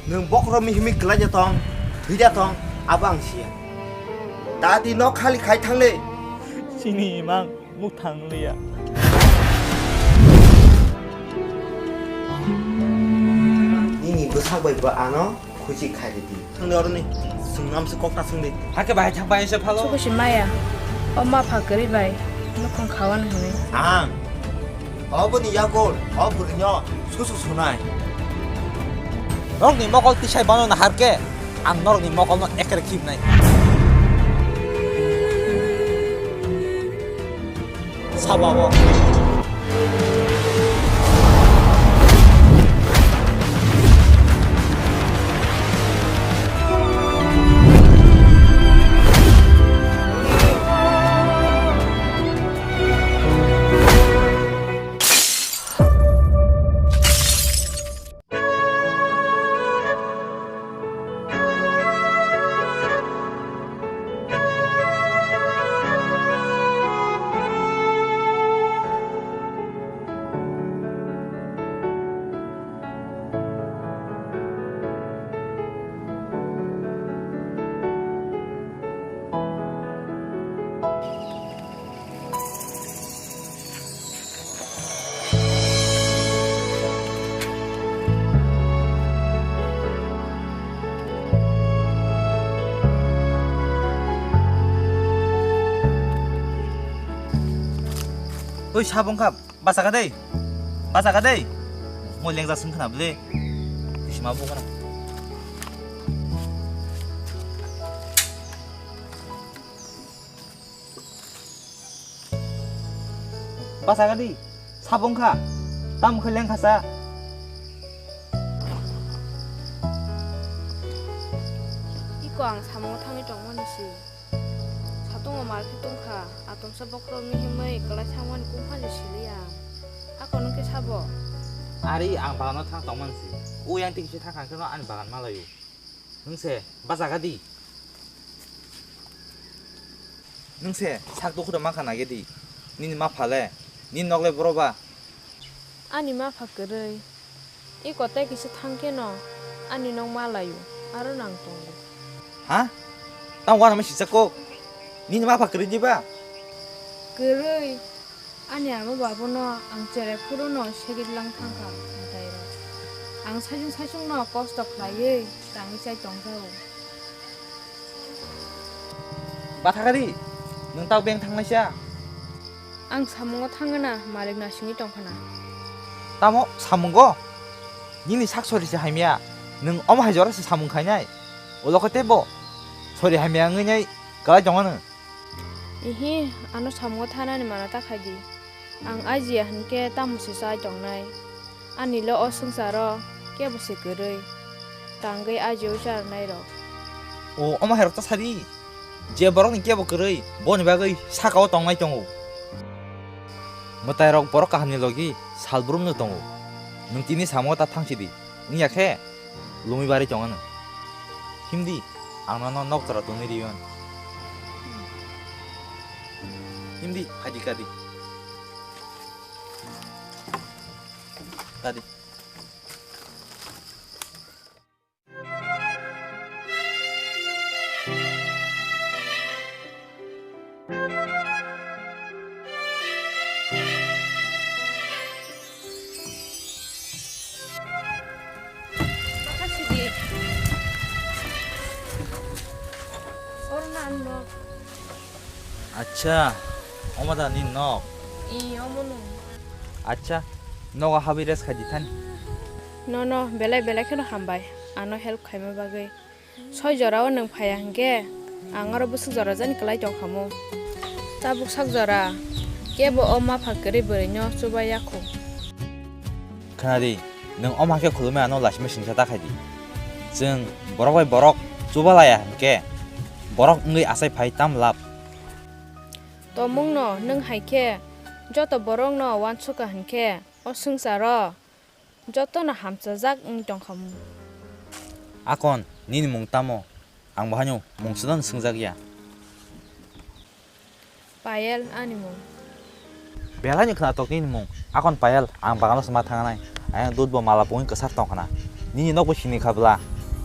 nương bóc ra mi mi cái gì tông thứ gì tông abang sih tadi nó kali khai thang lệ sini mang muk thang lia ini besar bayi ano kuci khai đi thang lệ orang ni senam sekok tak seng đi hake bai thang bai se phalo Suku si Maya, Oma pakeri bay, no kong kawan huni. ang apa ni ya gol apa ni ya susu sunai norok ni mokol ti sai bano na harke ang norok ni mokol no ekre kip nai sabawo oi sabongkap basaka dei mo lengja sing khana bele sima bongkana basaka dei sabongka tam khleng khasa Iko ang samo tangi jongman si. Satung amal pitung ka, atom sabok ro mi himai kala changwan kumpa je silia. Ako nung ke sabo. ari ang bagano thang tongman si uyang ting si thang khang no an bagan malayu nungse basaka di nungse sak do khuda ma khana ge di nin ma phale nin nogle boroba Ani ma pakeri. Iko te kisi tangke no, ani nong malayu, aro nang tonggo. ha tang wana ma si sako nin ma phakri di ba Gerei, ani amo babo no, ang cere puro no, segit lang tangka, ntairo. Ang sajung no, kostok laye, tangi say tongkao. bathaka di nung tau beng thang na sia Ang samongo tangana, malik na singi tongkana. tamo samunggo nini sak sori si haimia nung om hajora si samung khanyai uloko tebo sori haimia ngnyai kala jongana Ihi, ano samongo tana ni mana takhaji. Ang aji hanke tamu si say tongnai. Ani lo o sungsaro, ke busi gerei. Tanggai aji usar nairo. o om herota sari je borok ni kebo krei bon bagai sakao tongnai tongo mutai rok borok kahani logi salbrum no tongo nung tini samo ta thangsi di ni yakhe lumi bari jongana himdi angno nok tara toni riyon himdi haji kadi kadi Makasih di. Orang ano? acha omada ni nok I omono. acha noga habires khaji tan No, belai kena hambai. Ano help kaima bagai. Soy jorao nang payangge. Angaro busuk jora jani kelai jong kamu. Tabuk sak jora. Kebo oma pakeri berinyo coba yaku. kanadi nung om hake khulume ano lashme singsa ta khadi jeng borok bai borok chubalaya ke borok ngai asai phai tam lap Tomung no nang haike. Joto borong no wan suka hanke. O sungsaro. Joto na hamsajak jong kamu. akon nini mung tamo ang bahanyo mung sudan singjagia Payel animo. belanya kena tok nini mung akon payal ang bagano sama thanganai Ayang dud bo mala poin kesar tong kana. Nini nok bo sini khabla.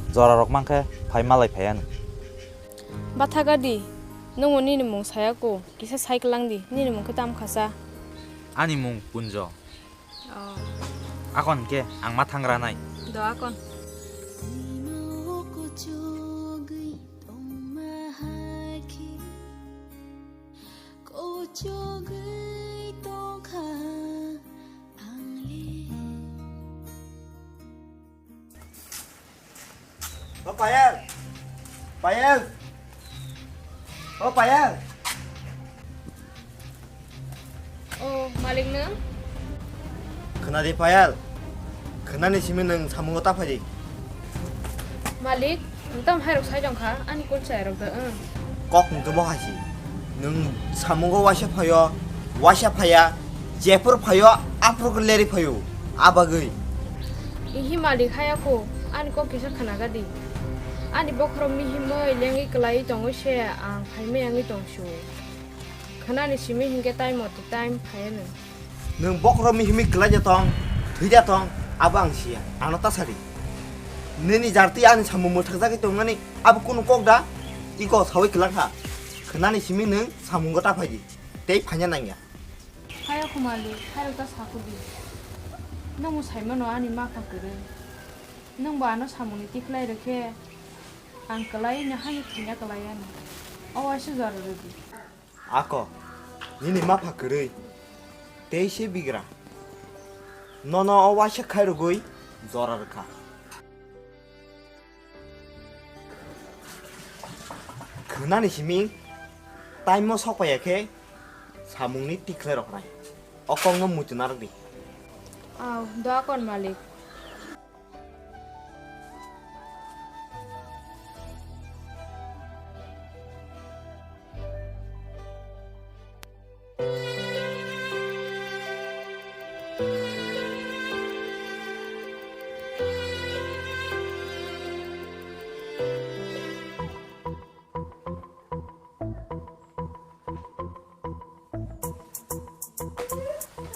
Jora rok mangke phai malai phaian. Bathaga di nong ni ni mung saya ko kisa cycle lang di ni ni mung ketam khasa. Ani mung punjo. Oh, Akon ke ang mathangra nai. do akon. Payal. Payal. Payal. Oh, malik nang? 그나디 payal. 그나니 시면은 사문 거 따파지. Malik, entam hai rok sai jong kha ani kon sai rok da. 꼭 그거 뭐 하지. 능 사문 거 와샤 파요. 와샤 파야. 제프로 파요. 앞으로 글래리 파요. 아바그이. Ihi malik hai ako ani ko kisa khana ga di. Ani bokrom mi himoi lengi klai tong she ang phai me angi tong shu. Khana ni simi hinge time ot time phai ne. 능 버크럼이 힘이 글라자통 드자통 아방시야 아노타 사리 너니 자르티 아니 사무 못 타자기 때문에 아부 꾸는 꼭다 이거 사회 글랑하 그나니 힘이 능 사문 거 따파지 데이 파냐낭이야 Hai ako malik hai rok ta sa ko di. Nong mo sai mano ani ma ka kere. Nong ba no samuni ti klai rekhe. Ang klai nya hani thinya klai ani. Awa shi zar re di. 아거 니니 마파 그르이 데이 시비그라 너너 어와샤 카이르고이 조라르카 그나니 힘이 타이머 석바야케 사문니 티클레로크라이 어껑은 무즈나르디 Aw, do akon malik.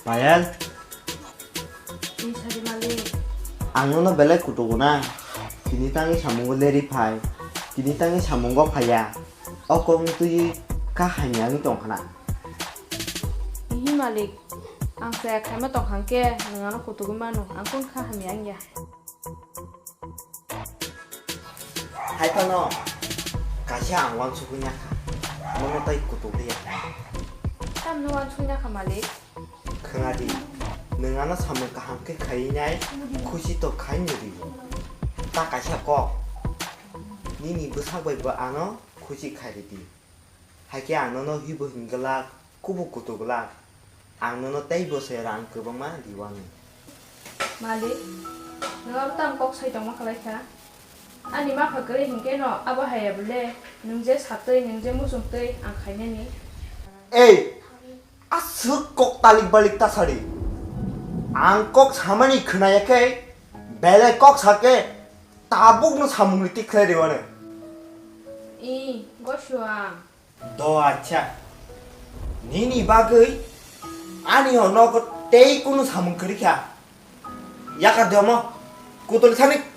마얄 Ni sari malik. 앙노너 벨레 구도구나 기니 땅이 사문고 내리 파이 기니 땅이 사문고 파야 어껑 뚜이 카하냥이 똥하나 Ihi malik. Ang saya khai ma tong hang ke ngano ko tu mano ang kon kha ham yang ya. 하이파너 가시 앙왕 수구냐 너너 따이 구도리야 Tam no wan chunya kha malik. 강아지 능하나 사문가 함께 가이냐이 쿠시도 가이nyuri 딱 가시고 니니 부사고이 뭐 아노 쿠시 가이디 하게 아노너 휘부 힌글라 쿠부 구도글라 앙노너 떼이보세랑 그방만 리왕이 Malik. Ngam tam kok sai jong ma khalai kha. Ani ma kha kare hingke no aba haya bule nungje satei nungje musung tei ang khai ne ni. 에이 아스 꼭 달릭발릭 따사리 앙꼭 사만이 그나야케 매래 꼭 사게 따복는 사문을 띠크레리 와네 I, go shuang. 너 아차 니니 바그이 아니요 너그 떼이꾸는 사문 그렇게 약간 되면 구돌이 사니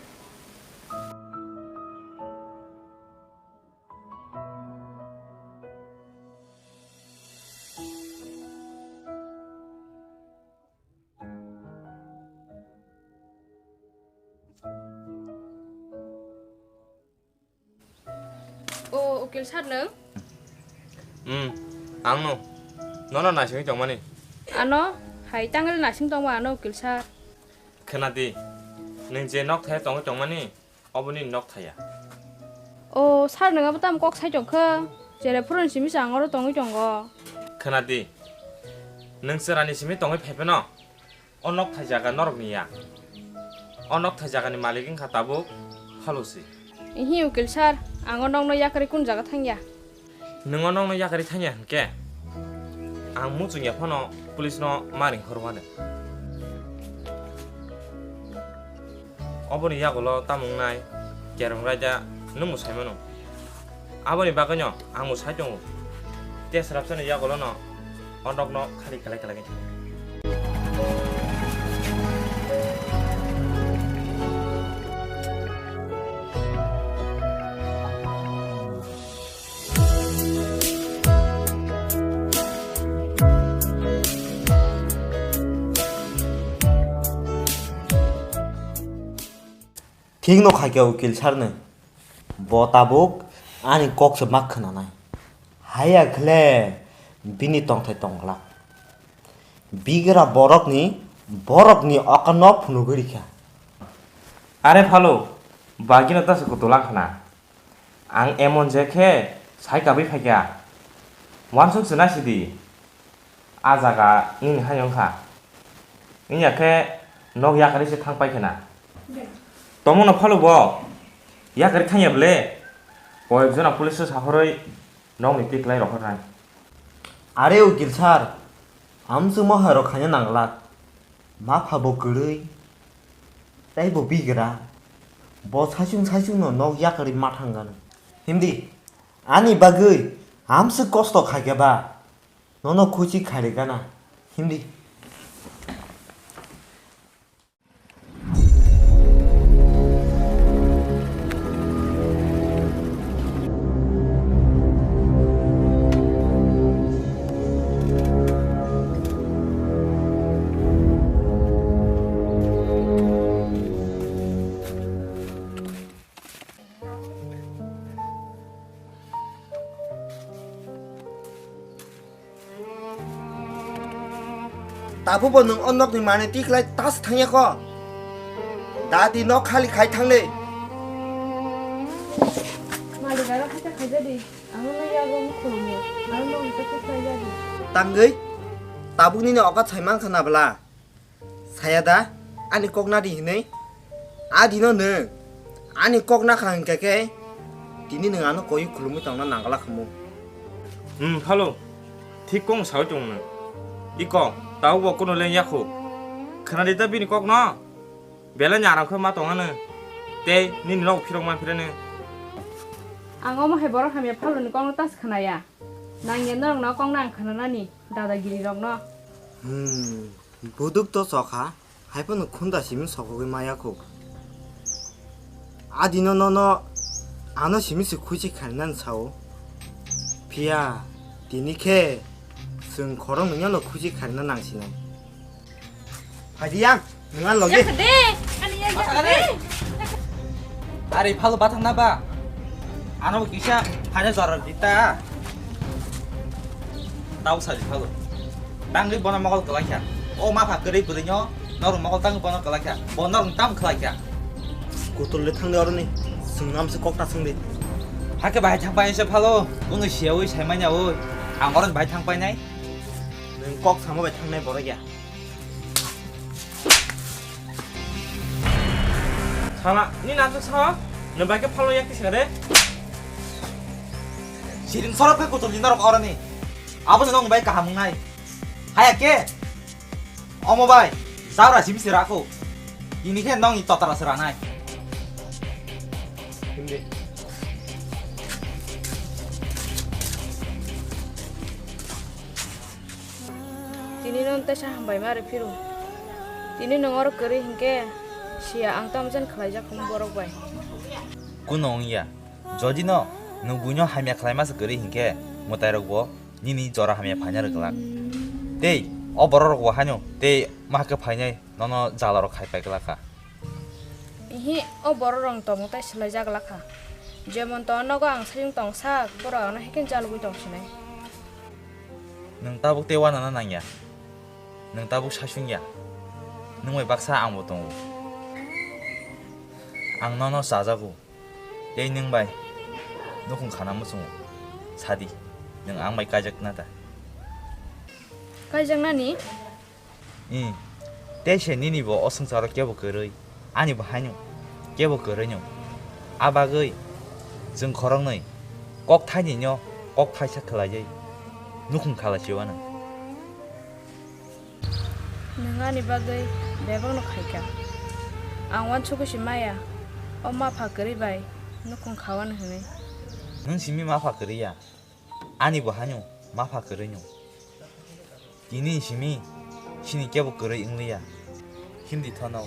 O ukil sat nang. Angno. Nono na sing jong mani. Ano, hai tanggal na sing tong wa ano ukil sat. Khenadi. Ning je nok thai tong jong mani. Obuni nok thaya. O sat nang aba tam kok sai jong kha. Jere phurun simi sang oro tong jong go. Khenadi. Ning serani simi tong phepeno. Onok thai jaga norok niya. Onok thai jaga ni malikin khatabu halusi. Ihi ukil sat angon dong no yakari kun jaga thang ya. Nungo nong no yakari thanya ke. Ang mucu nya phono police no maring horwane. Oboni yagolo tamung nai kerong raja numu saimono. Aboni baganyo ang musai jongu. Tes rapsane yagolo no onok no khali kala kala. 킹노 가게오 길차르는 보따복 아니 꼭서 마크나나이 하야 클레 비니 똥태 똥글라 비그라 버럭니 아까너 푸누그리캬 아래 팔로 바기는 따서 고돌랑하나 앙 에몬 제케 사이가비 파기야 완성 쓰나시디 아자가 인 한영카 인야케 너 야가리시 탕파이케나 너무나 팔로 뭐 야가리 탕이야블레 어이브जना पुलिस साहरै नौ मिट्टी क्लाइ रखराय 아래오 길차르 암스 뭐하러 가냐 나글라 마파보 그르이 따이보 비그라 뭐 사슝노 너 야가리 마탕가는 힘디 아니 바그이 암스 코스토 가게바 너너 고지 가리가나 힘디 ताबो नों अनकनि माने तिखलाय तास थांयाख दादि न खालि खाइ थांले मालिकारा खायजा खायजादि आङो यागो खुलुमो आरो नों इखौ खायजादि तांगै ताबुनि न अका छाइमान खानाब्ला सायादा आनि ककनादि हिनै आदि न आनि ककना खांकेके दिनि नोंआनो कयु खुलुमु तांना नांगला खमु 팔로 티꽁 사우종는 이거 다우고 꾸노 len 야코 카나디다 비니 꼭나 벨라 냐랑코 마동하는 때 니니 너 피롱만 피레는 आङो माहाय बरक हामिया फालुनि कङ तास खानाया नांगे नरं न कङ नां खानानानि दादागिरि रं न बुदुक तो सखा हाइपन खुन्दा सिमिन सखगै मायाखौ आदि न आनो सिमिस खुजि खारनान साओ फिया दिनिखे जों खरं नोंयानो खुजि खारना नांसिनाय हादियां नोंआ लगे दे आनि या 아래 팔로 바탕 나봐 안 오고 기샤 하냐 저럴 있다 나우 사지 팔로 땅을 보나 먹을 거라캬 오마 바그리 부르뇨 너를 먹을 땅을 보나 거라캬 뭐 너를 땅 거라캬 고돌레 탕네 어르니 승남스 꼭다 승리 학교 많이 탕바이셔 팔로 오늘 시어의 잘마냐오 안 어른 많이 탕바이냐 능꼭 사모베 탕네 버럭이야 사나 니 나한테 사? 너 밖에 팔로 약기 시간에? 지금 서랍했고 좀 니나로 어른이 아버지 너무 많이 까먹나이 하얗게 어머 바이 싸우라 짐스라고 이니케 넌이 떠따라서라나이 근데 दिनै नों तैसा हामबाय मारो फिरु दिनै नों अर करि हिंके सिया आं तामजन खलायजा खम बरक बाय कुनोंया जदिनो नों बुनो हामिया खालायमासो करि हिंके मोतायरगबो निनि जरा हामिया फाइनार गलाक तेई अ बररगबो हान्यो तेई माके फाइनाय ननो जालारो खाइपाय गलाका इहि अ बर रं तम ताइ सलाय जागलाखा जेमन त नगो आं सायं तंग सा बरआनो हेकेन जालुगै दंसिनाय नों ताबुक तेवा नाना नांया नों ताबुक सासुंया नों वे बाक्सा आंबो दङ आं ननो जाजागौ तेई नों बाय नखुं खानामो सङ सादि नों आं बाय काजक नादा कायजोंनानि तेसे निनिबो असंसारो केबो गरै आनिबो हान्यो केबो गरैन्यो आबागै जों खरंनै कक थाइनिन्यो कक थाइसा खालायै नुखुं खालासिवानो नोंगानि बागै बेबांनो खायका आं वान सुगुसि माया अ मा फागरै बाय नुखुं खावान हनै नों सिमि माफा गरैया आनिबो हान्यो माफा गरैन्यो दिनि सिमि सिनि केबो गरै इंलैया हिन्दी थनाव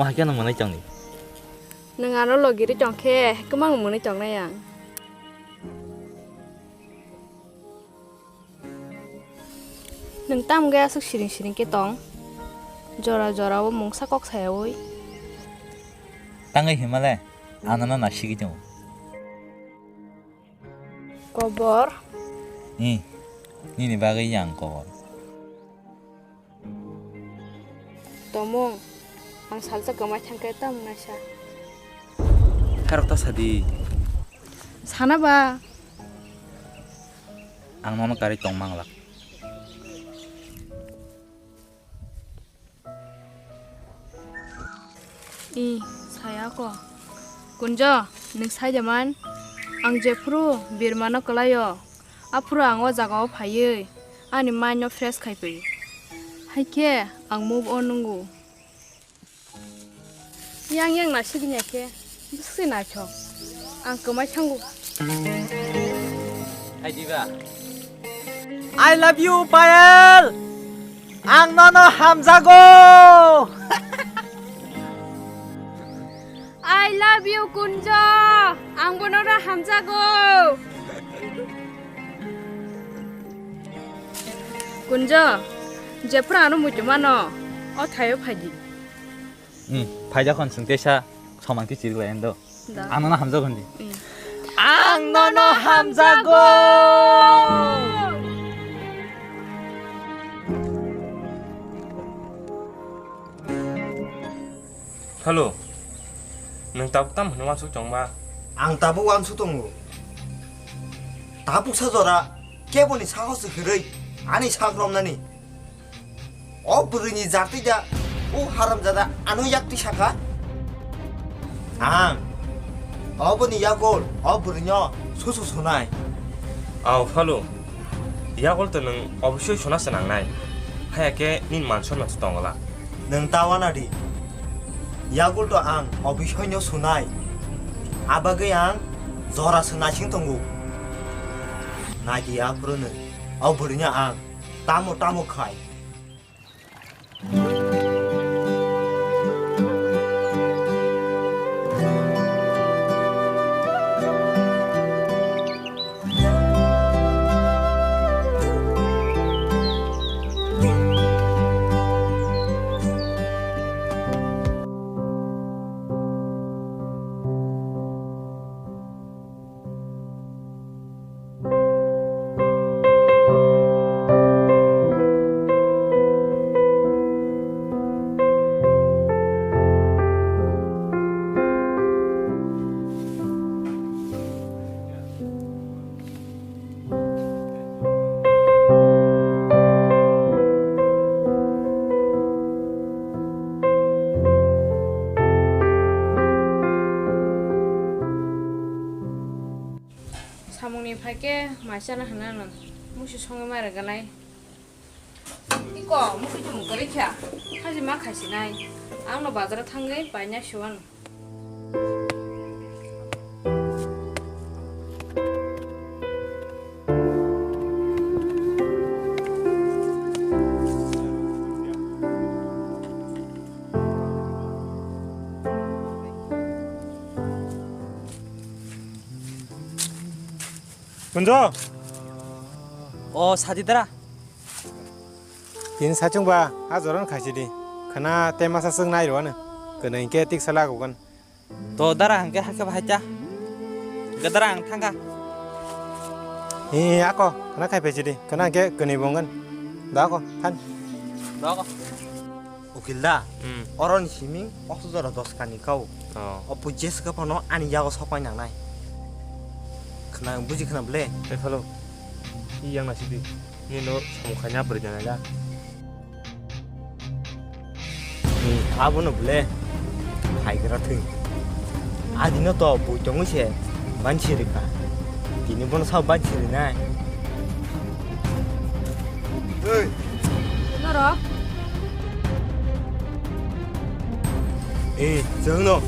Mahaknya nang mana cang ni. Nang aro lo giri jongke kemang muni jong na yang. Nang tam ga suk siring ke tong. Jora wo mung sakok sayoi. Tangai Himalaya, anana nasi gitu. Kobor. Ni bagai yang kau. Tomong. Ang salsa kemai cangke tam nasa. Harap tas hadi. Sana ba? Ang nono kari tong manglak. Saya kok. Kunjo, ning sai jaman. Ang jepru birmano kelayo. Apuru ang jagao phaye. Ani manyo fresh khaipe. Haike ang move on nunggu. Yang nasi ginya ke. Busi na cho. Ang kemai canggu. Hai Diva. I love you, Payal. Ang nono hamzago. I love you Kunjo. Ang bonora hamzago. Kunjo, jepru anu mujumano. O thayo phaji. Payja kon sengtesa somanti cirila endo. Da. Ang nono hamzago ndi. Ang nono hamzago. Halo. Nang tabuk tam hanu masuk jong ba. Ang tabuk wansu tongo. Tabuk 사줘라. 깨보니 사고스 그래. 아니 사그럼나니. 부르니 작티자. 오 하람자다. 아노 약티 샤카. 어버니 야골. 부르냐. 소소소나이. Halo. Ya gol tenang obsyo shona senang nai. Hayake nin manson mat tongala. 능 따와나리. 야골도 안 어비현요 소나이. 아바그양 저라스 나싱 tongo. 나기 앞으로는 부르냐 안. 따모 카이. 사모님 팔게 마시나 하나는 무시 송이 말아가나이 이거 무시 좀 그렇게 하지마 가시나이 아무나 바자로 탄게 바냐 시원 먼저 사디더라. 빈 사정바 아저런 가시리 그나 때마사 쓱 나이로는 그는 인게 띡 살라고건 또 나랑 함께 할까 봐자. 그다랑 탄가. 이 아까 그나 카이 베지리 그나 게 그니 봉건 나고 탄 너가. 오킬다. 어런 시밍 억수저라 도스카니까오. 부제스가 번호 아니 야고 석관 양나이. 그냥 무지 그냥 블레. Halo. Yang nasi di. Ni no samukanya berjalan aja. 아부는 블레. 하이그라 등. 아디노 또 보정우시에 만치리까. 디니보는 사업 만치리나. 에이. 너라 정노.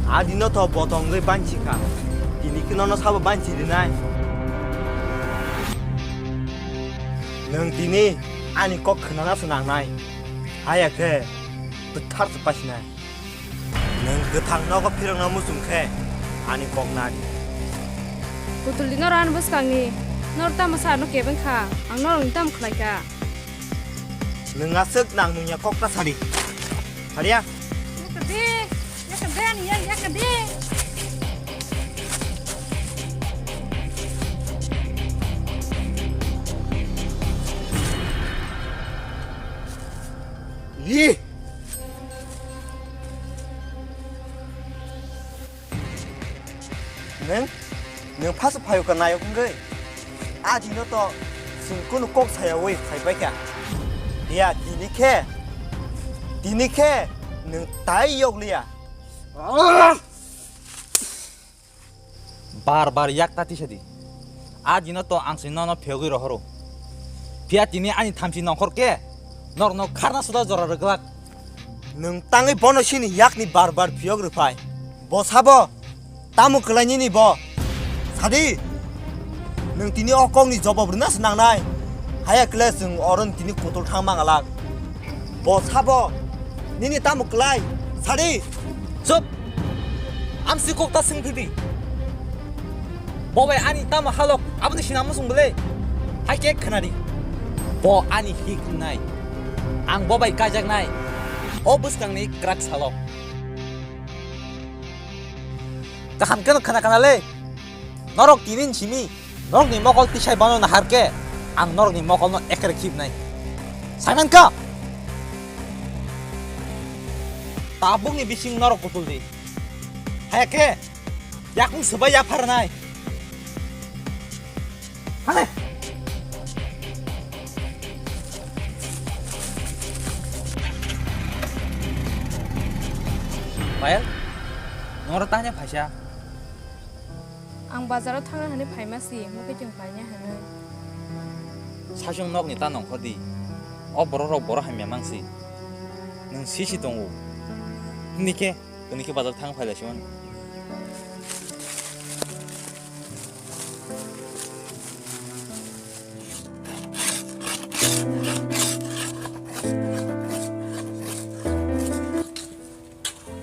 아디노 또 보통의 반치카. 디니크 너너 사업 만치리나. 능 디니 아니 꼭 그나나서 나나이. 하야게 부탁스 빠시나. गोथां नगो फिरंना मुसुमखे आनि कगनानि Kutuli nor an bus kangi. Nor tam sa no keben kha. Ang nor tam khlai ka. नोंहा सोग नांनुया कगना सारि हारिया Yakade ani yakade. 이 नों फास फायो का नायो कंगै आदि न तो सिंकुन कक साया वै फाइबाय का या दिनिखे नों ताय योगलिया बार याक ताती छदी आज न तो आंसि न फेगै रहरो फिया तिनि आनि थामसि नखर के नर न खारना सुदा जरा रगलाक नों ताङै बनसिनि याकनि बार फियोग रुफाय बसाबो तामु कलायनि नि ब सादि नों तिनि अकंनि जबाब रनास नांनाय हाया क्लास जों अरन तिनि कतल थां मांगालाक बसाबो निनि तामु कलाय सादि चुप आमसि कोकता सिंफिदि बबाय आनि ताम हालक आबनि सिना मुसुंबले हाइके खनारि ब आनि हिकनाय आं बबाय काजागनाय ओ बुसकांनि क्राक सालक ताहामकन खानाले नरक तिनिन सिमी नरकनि मकल तिसाय बानो हारके आं नरकनि मकल एकेरे खिबनाय साइमन का ताबुंनि बिसिं नरक कुतुलदि हायाके याकुं सबाय याफारनाय हाने Bayal, nor tanya Fasya. Ang bazaro thang hane phaimasi mo ke jeng paina hane. Sasung nok ni tanong khodi. O boro hamya mangsi. Nang sisi tongu. Nike bazar thang phaila siwan.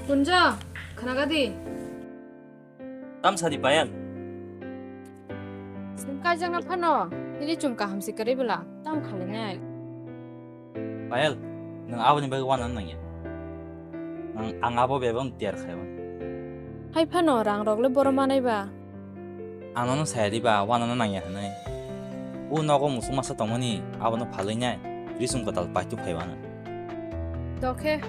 Kunja, kanagadi. tam sadi bayan Singka jang na phano. Ini chumka hamsi kare bela. Tam khale nai. Bayal, nang awo ni bagwan nan nangya. Nang ang awo bebang tiar khaywan. Hai phano rang rogle boro manai ba. Ano no sayadi ba wana nan nangya hanay. U nogo musung masa tongoni awo no phalinya. Risum katal paitu khaywana. Dokhe.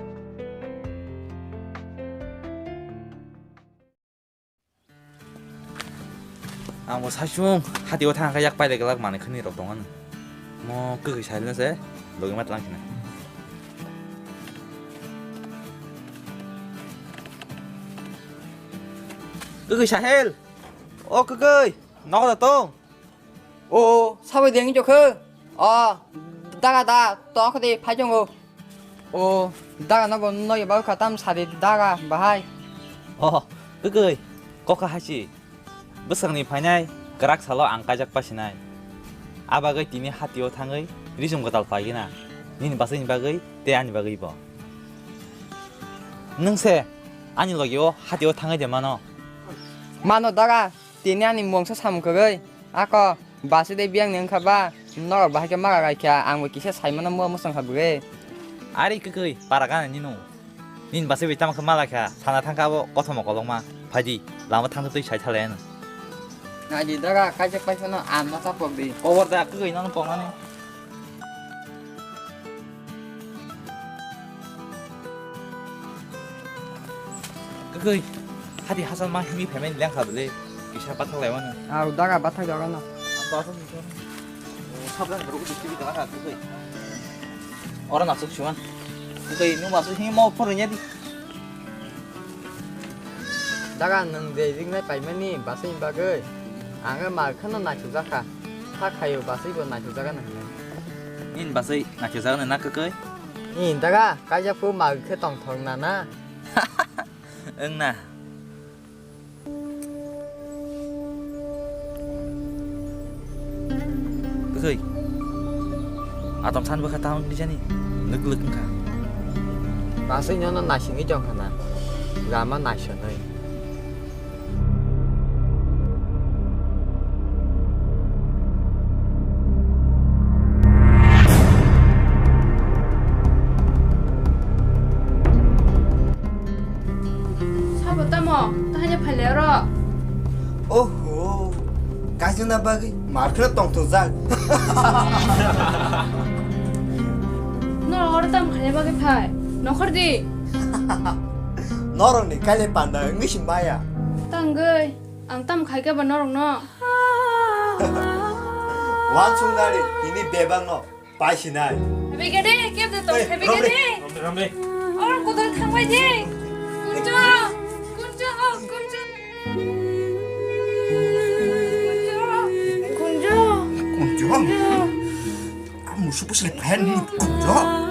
뭐 사슝 하디오 타가 약 빠이데 글락 많이 큰일 없동안 뭐 그게 잘나세 너기 맞랑키네 그게 샤헬 그게 나가다 똥 오, 사회 대행 좋고. 다가 또 그때 파종고. 오, 다가 나고 너희 뭐 가담 사리 다가 바하이. 그게 거카 하시 besarni panai gerak salo angkajak pasinai abagai tini hatio tangai risum gotal pagina nini basini bagai te ani bagai bo nungse ani logio hatio tangai de mano 마노 다가 디냐니 몽서 삼 그거이. 아까 바스데 비앙 능카바 너 바하게 마가가이캬 앙고 기세 사이먼은 뭐 무슨 하부게. ari kekei paragan ninu nin basi bitam kemalaka sana tangkabo kotomo kolongma padi lama tangtu tui chai thalen 아지 다가 가적 빠서는 안 맞아 법디. overda kekei nanu pongani kekei hadi hasan ma himi payment liang khabule kisha pathak lewana 아, 다가 바탕 저거는. Baso sih. Sabran baru udah jadi kakak tuh. Orang masuk cuman. Oke, ini masuk ini mau pernya di. 다가 능데 링네 빠이면이 바스인 바그. 앙을 말 큰은 나 주자카. 타카요 바스이고 나 주자가는. Ini basai nak cerita nak ke? 이 다가 가적 부 마그 똥통나나. Nah. Cái Atom san berkata di sini. Lek-lek ka. 바스이녀는 나싱이 정하나. 라마 나셔너이 사고 따모 따하냐 팔려러 오호 가지나 바기 마크나 똥토자 너 어디 따면 가냐 바게 팔 너커디 너랑 니 갈래 판다 응시 마야 땅글 안 따면 가게 봐 너랑 너 완충나리 이니 배방어 바시나이 해비게리 깨도 또 해비게리 Rambe, rambe. 얼른 고들 탕바지 군저 군저 군저 군조 아무 수부슬 팬 군조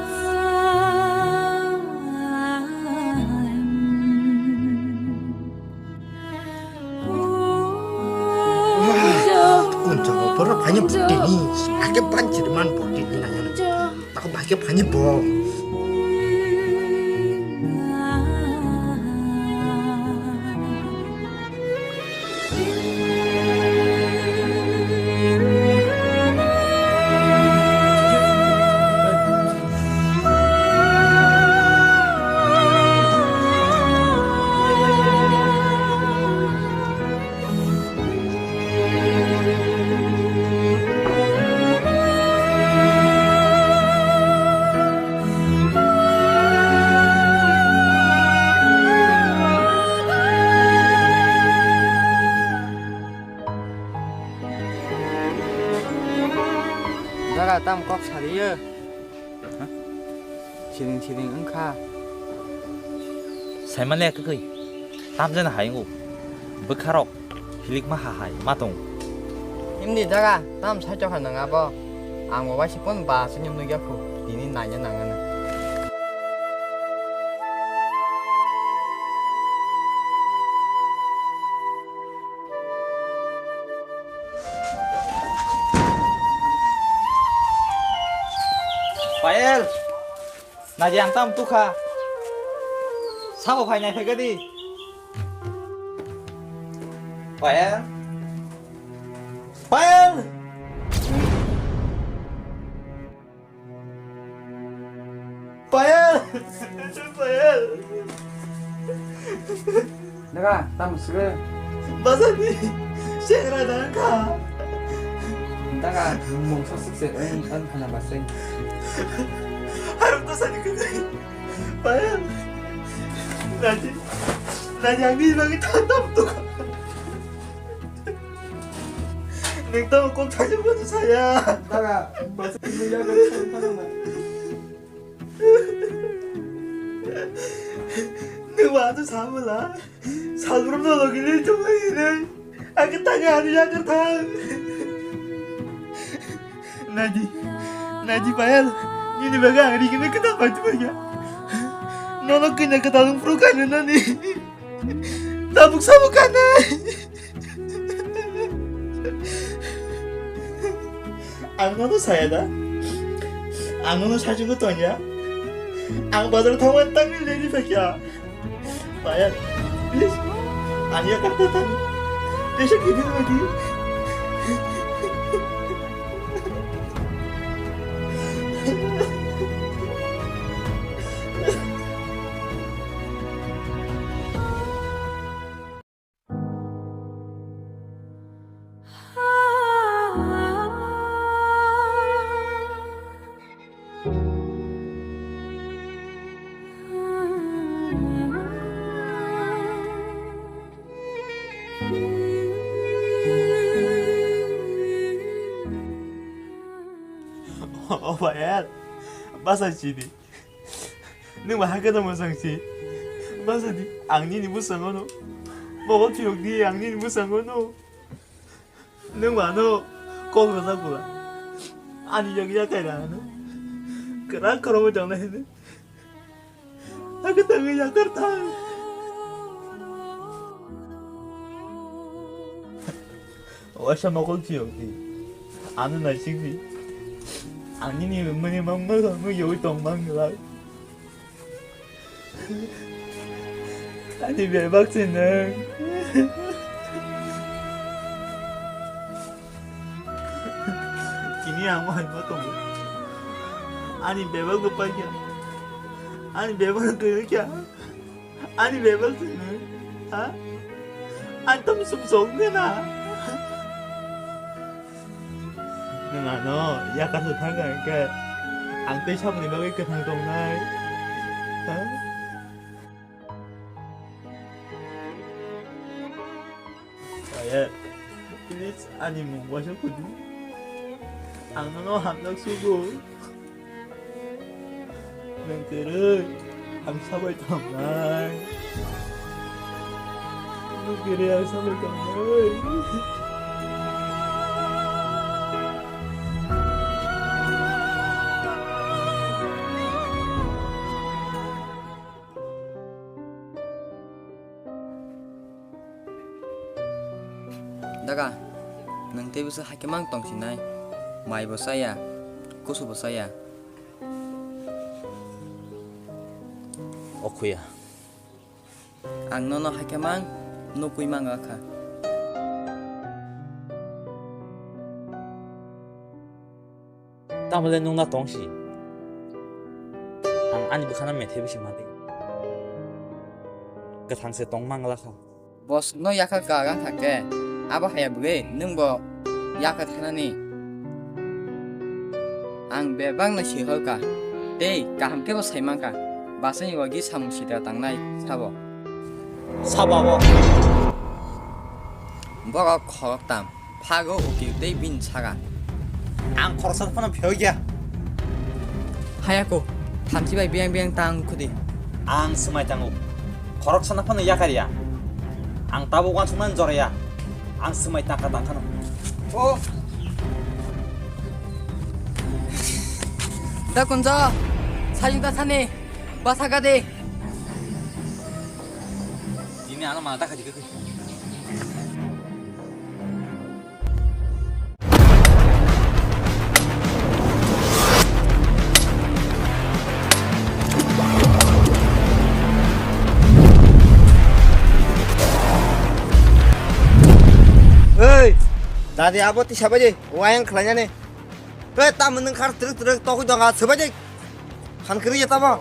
군조 바로 반이 붙더니 아게 반지만 붙더니 나는 나고 막게 반이 뭐 다가 땀 꽉 차리여 치링치링 응카 살만해 그거이 땀전에 하이고 버카로 힐릭마 하하이 마동 힘니 다가 땀 살짝 하는 아버 앙와와 10번 봐 스님 누기야쿠 니니 나냐 나가나 Pael na giang tam tu kha sao phải nhảy phải cái đi Pael Pael Pael Pael 다가 땀 쓰그 마사니 생각나가 다가 몸 섰을 응 하나 봤어 하루도 사니 그거 Pael 나지 양니 방에 탄다부터 넥타이 꼭 찾아봐도 사야 다가 벌써 누기야쿠 하나 너 와도 사물라 사물로 너기를 좋아해는 아그타가 아니야 그타 나지 Pael 니네 배가 아니기는 그다 말도 말이야 너는 그냥 그 다른 프로 가는 너니 나북 사북 가나 앙너도 사야 다 앙너도 사준 것도 아니야 앙바다로 타면 땅을 내리 백이야 Pael please 아니야 깍듯하니 내 새끼 믿는 어디 Pael masa sini nung mahal naman sang si masa di angin ni musang ano bawa tiok di angin ni musang ano nung ano kong rasa pula ani yang kaya na ano kera karo mo jang na hene agak tangi Jakarta wasa makol tiok di ano na singsi Angin ni mama kamu jauh tombang lah. 아니 매박스는 김이 아무 할것도 못. 아니 매박도 빠이야. 아니 매박은 그렇게. 아니 매박스는 아? anh tâm sụp sụn thế nào nhưng mà nó giá cả thực thắng rồi kìa ăn tới xong thì bao cái thằng còn này hả trời please anh muốn qua số của chúng ăn nó hàm nó sugu nên từ đây ăn sao bây giờ này nó kira yang sampai kamar. Daga, nang te bisa hakemang tong sinai. Mai bosaya, kusu bosaya. 어쿠야. Ang nono hakemang nukui mangaka. 따물레 농나 동시. 아니 부카나 메테비시 마데. 그 당세 똥망라카. Bos no yaka kagang thake. Aba haya buge nung bo yaka thanani. Ang bebang na shihoka. Te kaham ke bo saimangka. Basani wagi samung sida tangnai sabo. 사바보. 뭐가 커럭담 파고 오기 때빈 차가 안 걸어서 파는 벽이야. 하얗고 담지바이 비앙비앙 땅 쿠디 안 스마이 땅고. 거럭서 파는 야가리야. 안 따보고 한숨만 저래야. 안 스마이 땅가 땅가노. 나 군자 사진다 사네 마사가데 니네 하나 많아 딱하지 그. ơi ta đi abo thì sao bây giờ ngoài khai nha này ơi ta mình khát từ từ to cái đó ngã sao bây giờ khăn kiri ta mà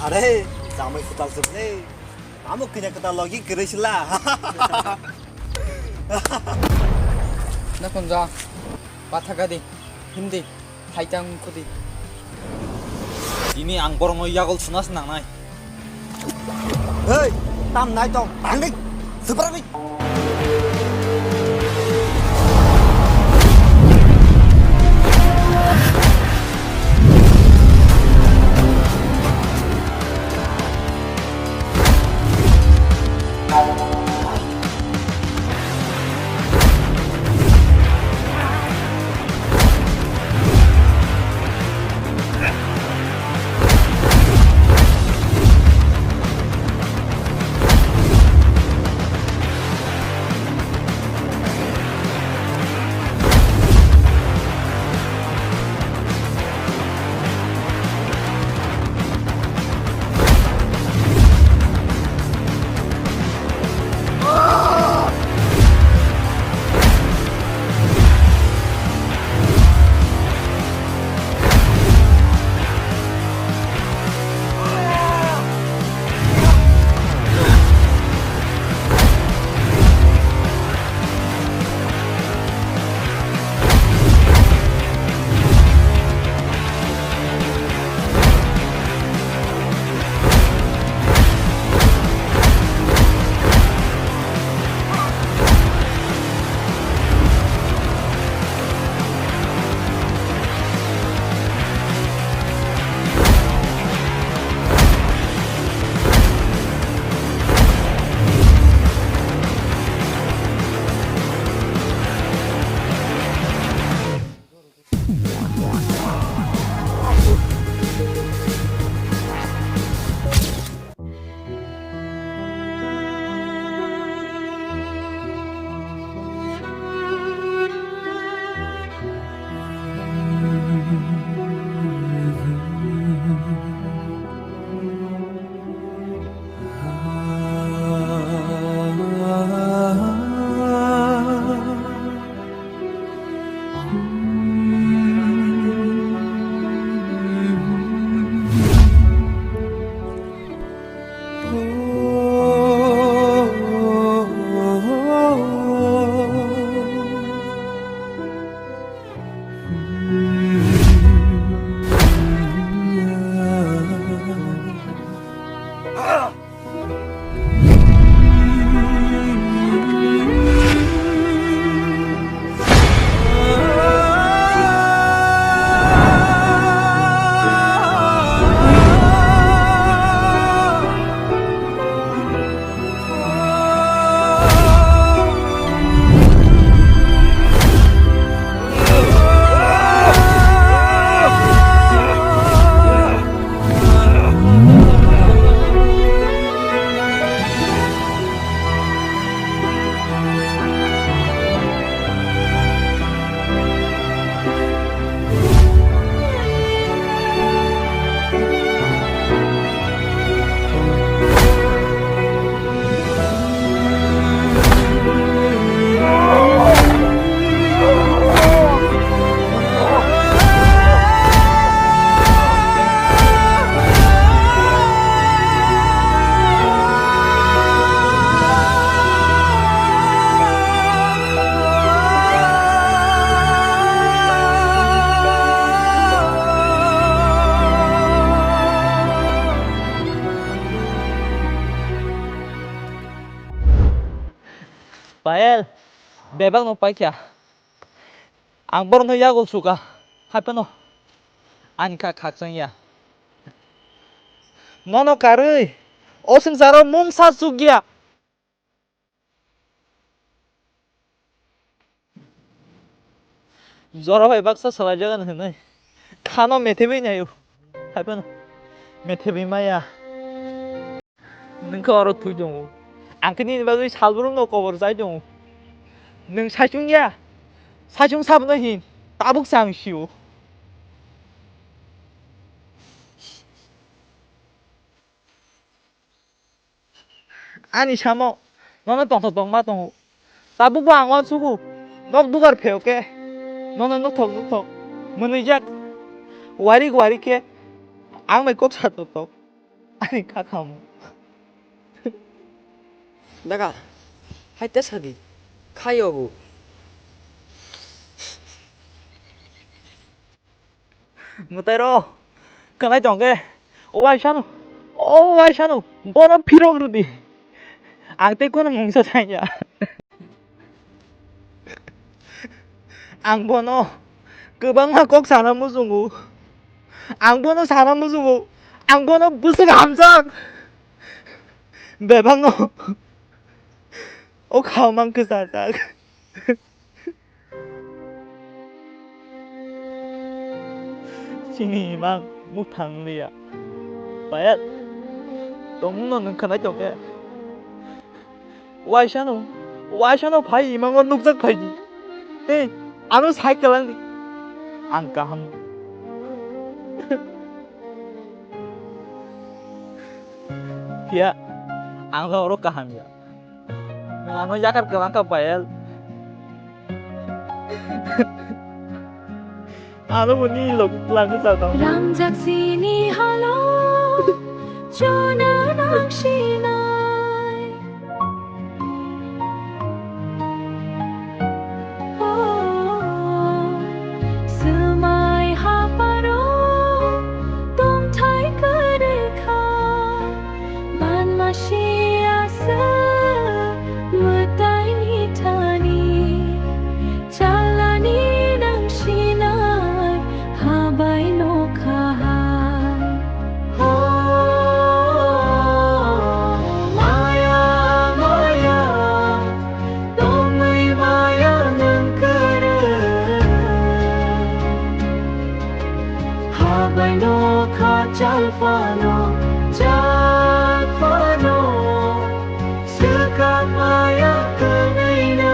à đấy sao mày cứ tao sụp đấy 아무 그냥 그다 러기 그러실라 나 군자 마타가데 힘디 하이장 쿠디 니네 안 걸어 뭐 약을 주나서 나나이. ơi tam nai to tang đi sụp ra đi बेबाग नो पाइख्या आं बरन यागो सुगा हापेनो आनिका खाकसंया ननो कारै ओसिं सारो मुंसा सुगिया जरा भाई बाक्सा सला जगन हनै खानो मेथेबै नायो हापेनो मेथेबै माया नोंखौ आरो थुइ दङ आंखनि बागै सालब्रुन न कवर जाय दङ नों साइचुंया साइचुं साबनो हिन ताबुक सांसिउ आनी सामो ननो तंथ तंमा तंग ताबुक आंगन सुगु नक दुगार फेवके ननो नुथक मनैजाक वारी के आं मैं कक सातो तो आनी खा खामो दागा हाइते सगी खायोबु मुताइरो कनाइ तंगे ओ वाइ सानु बोनो फिरग रुदी आंते कोन मंगसा थाइया आं बोनो गोबां कक साना मुजुंगु आं बोनो साना मुजुंगु आं बोनो बुसुग हामजाक बेबांनो ओ खावमां कसाजाक सिंनि मा मुथांलिया बायात दंनो नोंखानाय दंगे वाइसानो भाई इमांगो नुकजाक भाईनि ए आनो साइकेलांनि आं गाहाम या आं लावरो गाहामिया नों आनो याकार गलांका बायल आनो मुनि लोग लांग जादों Ramjaksini halo Jona nakshinai Semai haparo Tom thai karekha Ban masia se Mutai nitani Jalani nakshinai Habai no kahai Maya maya Tomai maya nangkara Habai no ka jalfano Suka maya kenaina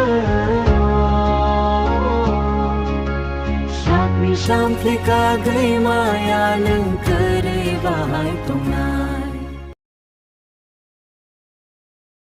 Shakmi shamplika gai maya nang kare bahai tongna